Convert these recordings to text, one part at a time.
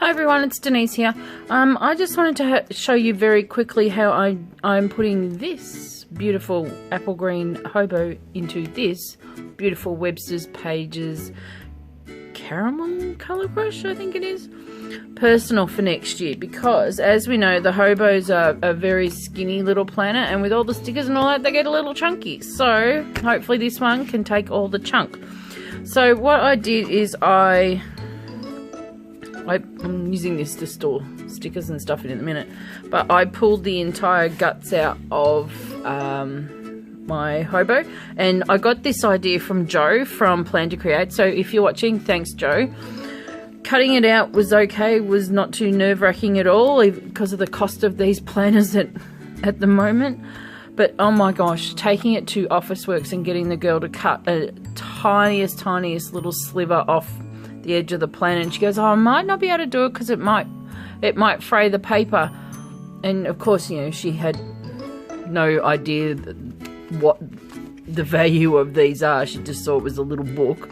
Hi everyone, it's Denise here. I just wanted to show you very quickly how I'm putting this beautiful apple green hobo into this beautiful Webster's Pages caramel colour brush, I think it is, personal for next year, because as we know the hobos are a very skinny little planner, and with all the stickers and all that they get a little chunky, so hopefully this one can take all the chunk. So what I did is I'm using this to store stickers and stuff in a minute, but I pulled the entire guts out of my hobo, and I got this idea from Joe from Plan to Create. So if you're watching, thanks Joe. Cutting it out was okay, was not too nerve-wracking at all because of the cost of these planners at the moment. But oh my gosh, taking it to Officeworks and getting the girl to cut a tiniest little sliver off the edge of the planner, and she goes, oh, I might not be able to do it because it might fray the paper. And of course, you know, she had no idea what the value of these are. She just saw it was a little book.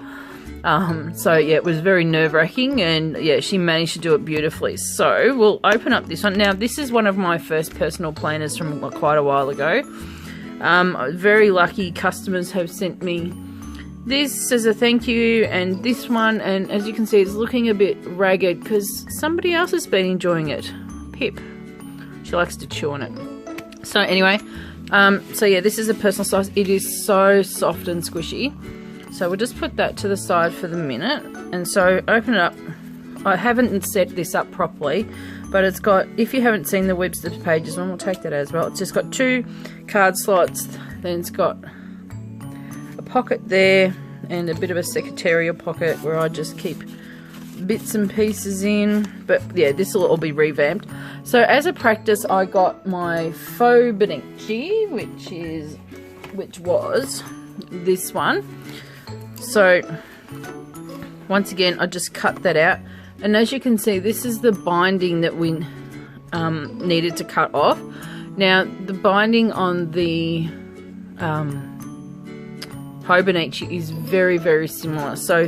So yeah, it was very nerve-wracking, and yeah, she managed to do it beautifully. So we'll open up this one. Now this is one of my first personal planners from quite a while ago. Very lucky customers have sent me this as a thank you, and this one, and as you can see it's looking a bit ragged because somebody else has been enjoying it. Pip, she likes to chew on it. So anyway, so yeah, this is a personal size. It is so soft and squishy, so we'll just put that to the side for the minute. And so open it up. I haven't set this up properly, but it's got, if you haven't seen the Webster's Pages one, we'll take that as well. It's just got 2 card slots, then it's got pocket there and a bit of a secretarial pocket where I just keep bits and pieces in. But yeah, this will all be revamped. So as a practice, I got my Hobonichi, which was this one. So once again, I just cut that out, and as you can see, this is the binding that we needed to cut off. Now the binding on the Hobonichi is very similar, so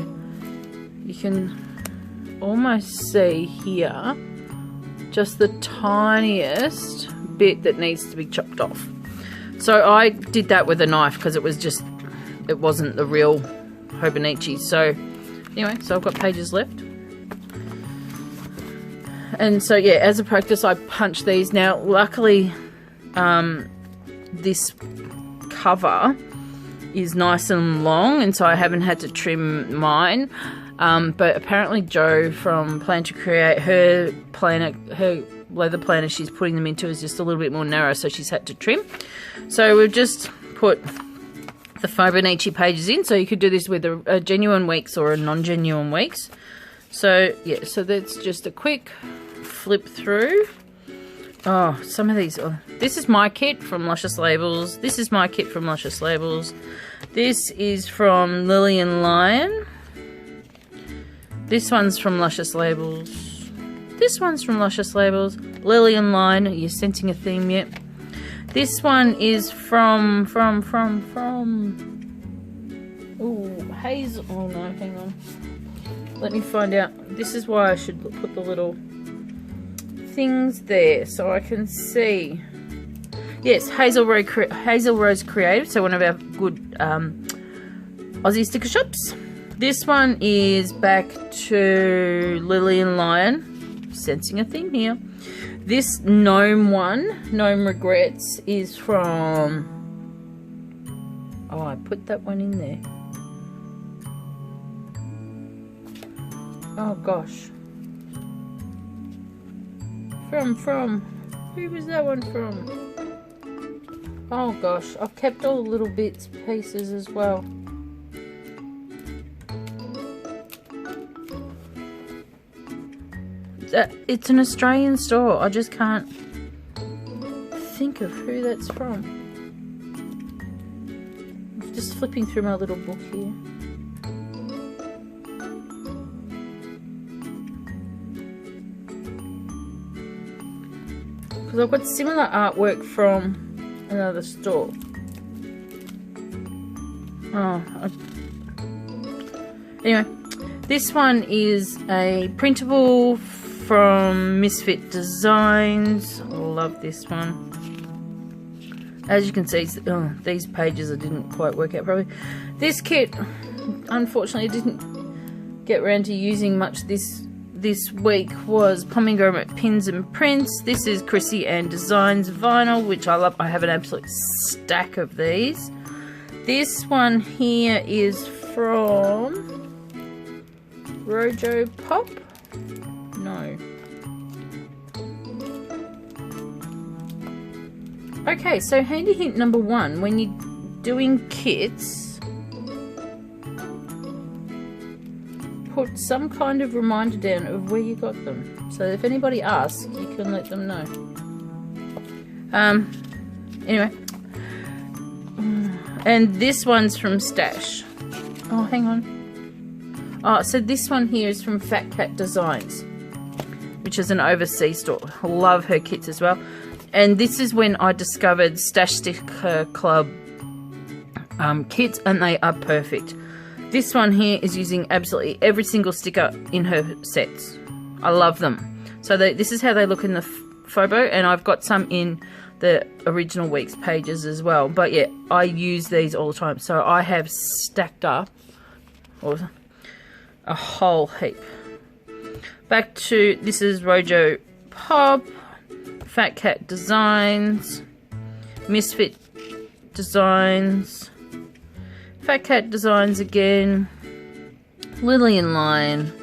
you can almost see here just the tiniest bit that needs to be chopped off. So I did that with a knife because it wasn't the real Hobonichi. So anyway, so I've got pages left, and so yeah, as a practice I punched these. Now luckily this cover is nice and long, and so I haven't had to trim mine, but apparently Jo from Plan to Create, her leather planner she's putting them into is just a little bit more narrow, so she's had to trim. So we've just put the Hobonichi pages in, so you could do this with a genuine weeks or a non-genuine weeks. So yeah, so that's just a quick flip through. Oh, some of these. Oh, this is my kit from Luscious Labels. This is my kit from Luscious Labels. This is from Lily and Lion. This one's from Luscious Labels. This one's from Luscious Labels. Lily and Lion. Are you sensing a theme yet? This one is from. Oh, Hazel. Oh no, hang on. Let me find out. This is why I should put the little things there so I can see. Yes, Hazel Rose Creative, so one of our good Aussie sticker shops. This one is back to Lily and Lion. Sensing a theme here. This gnome one, Gnome Regrets, is from, oh, I put that one in there. Oh gosh. From who was that one from? Oh gosh, I've kept all the little bits pieces as well. It's an Australian store. I just can't think of who that's from. I'm just flipping through my little book here. Because I've got similar artwork from another store. Anyway, this one is a printable from Misfit Designs. I love this one. As you can see, these pages I didn't quite work out properly. This kit, unfortunately, I didn't get around to using much this week, was Pomegranate Pins and Prints. This is Chrissy Ann Designs vinyl, which I love. I have an absolute stack of these. This one here is from Rojo Pop. No. Okay, so handy hint number one, when you're doing kits, put some kind of reminder down of where you got them. So if anybody asks, you can let them know. Anyway. And this one's from Stash. Oh, hang on. Oh, so this one here is from Fat Cat Designs, which is an overseas store. I love her kits as well. And this is when I discovered Stash Sticker Club kits, and they are perfect. This one here is using absolutely every single sticker in her sets. I love them. So this is how they look in the photo, and I've got some in the original week's pages as well. But yeah, I use these all the time. So I have stacked up a whole heap. Back to, this is Rojo Pop, Fat Cat Designs, Misfit Designs, Fat Cat Designs again, Lillian Lion,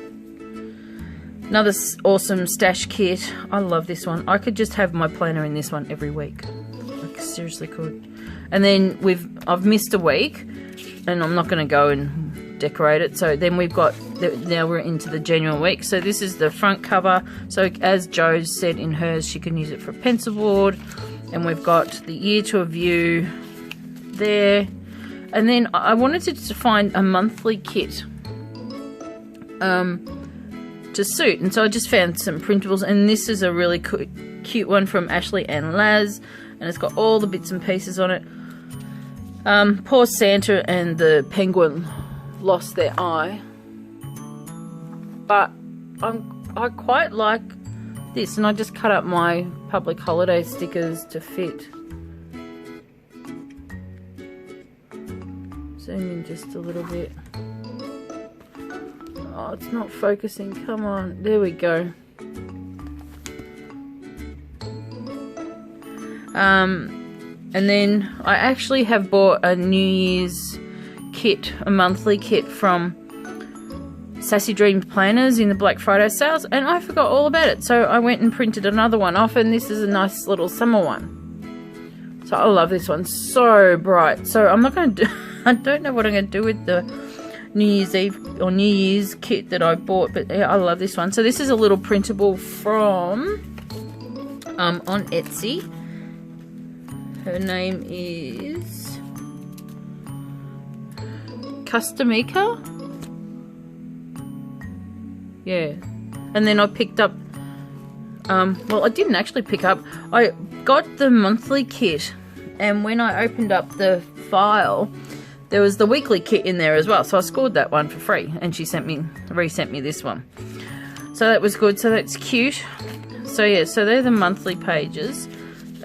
another awesome Stash kit. I love this one. I could just have my planner in this one every week. I seriously could. And then I've missed a week, and I'm not going to go and decorate it. So then we've got, now we're into the genuine week. So this is the front cover. So as Jo said in hers, she can use it for pencil board. And we've got the year to a view there. And then I wanted to find a monthly kit to suit. And so I just found some printables. And this is a really cute one from Ashley and Laz. And it's got all the bits and pieces on it. Poor Santa and the penguin lost their eye. But I quite like this. And I just cut up my public holiday stickers to fit. Zoom in just a little bit. Oh, it's not focusing. Come on. There we go. And then I actually have bought a New Year's kit, a monthly kit from Sassy Dreams Planners in the Black Friday sales, and I forgot all about it. So I went and printed another one off, and this is a nice little summer one. So I love this one. So bright. So I'm not going to do... I don't know what I'm going to do with the New Year's Eve or New Year's kit that I bought, but yeah, I love this one. So this is a little printable from on Etsy. Her name is Customika. Yeah. And then I picked up, well, I didn't actually pick up, I got the monthly kit, and when I opened up the file, there was the weekly kit in there as well. So I scored that one for free, and she resent me this one. So that was good. So that's cute. So yeah, so they're the monthly pages.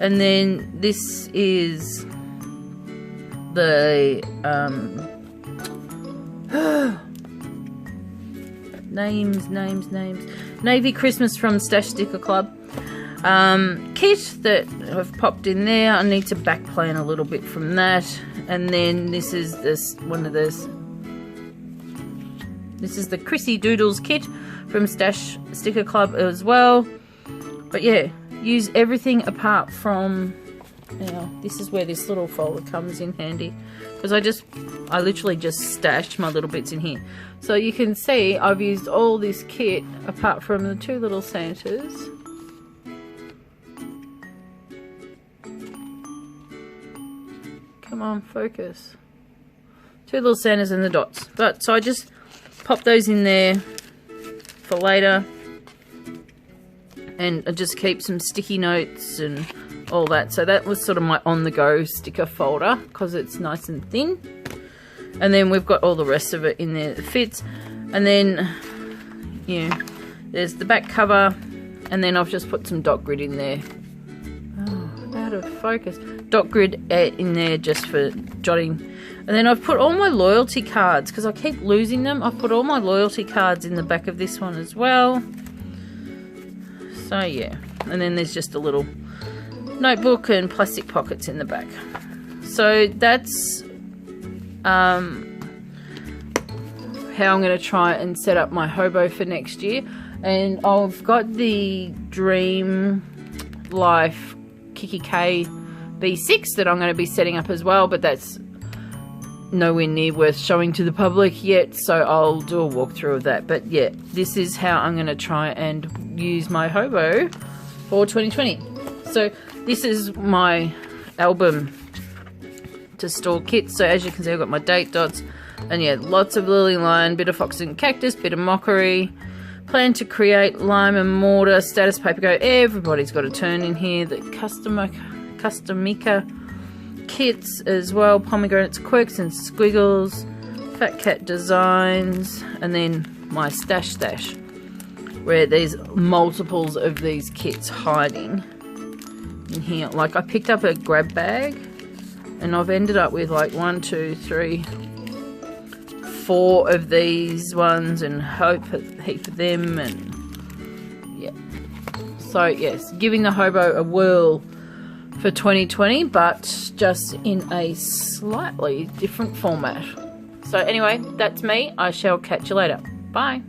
And then this is the names. Navy Christmas from Stash Sticker Club kit that I've popped in there. I need to back plan a little bit from that. And then this is one of those. This is the Chrissy Doodles kit from Stash Sticker Club as well. But yeah, use everything apart from, this is where this little folder comes in handy, because I literally just stashed my little bits in here. So you can see I've used all this kit apart from the two little Santas. Come on, focus. Two little Santas and the dots. But so I just pop those in there for later. And I just keep some sticky notes and all that. So that was sort of my on-the-go sticker folder, because it's nice and thin. And then we've got all the rest of it in there that fits. And then, there's the back cover. And then I've just put some dot grid in there. Oh, out of focus. Dot grid in there just for jotting. And then I've put all my loyalty cards, because I keep losing them. I've put all my loyalty cards in the back of this one as well. So yeah. And then there's just a little notebook and plastic pockets in the back. So that's how I'm going to try and set up my hobo for next year. And I've got the Dream Life Kiki K B6 that I'm going to be setting up as well, but that's nowhere near worth showing to the public yet, so I'll do a walkthrough of that. But yeah, this is how I'm going to try and use my hobo for 2020. So this is my album to store kits. So as you can see, I've got my date dots, and yeah, lots of lily line, bit of fox and cactus, bit of mockery. Plan to create lime and mortar, status paper go. Everybody's got a turn in here. The Customica kits as well, pomegranates, quirks and squiggles, fat cat designs, and then my stash where there's multiples of these kits hiding in here. Like, I picked up a grab bag and I've ended up with like 1, 2, 3, 4 of these ones, and a heap of them, and yeah. So yes, giving the hobo a whirl for 2020, but just in a slightly different format. So anyway, that's me. I shall catch you later. Bye.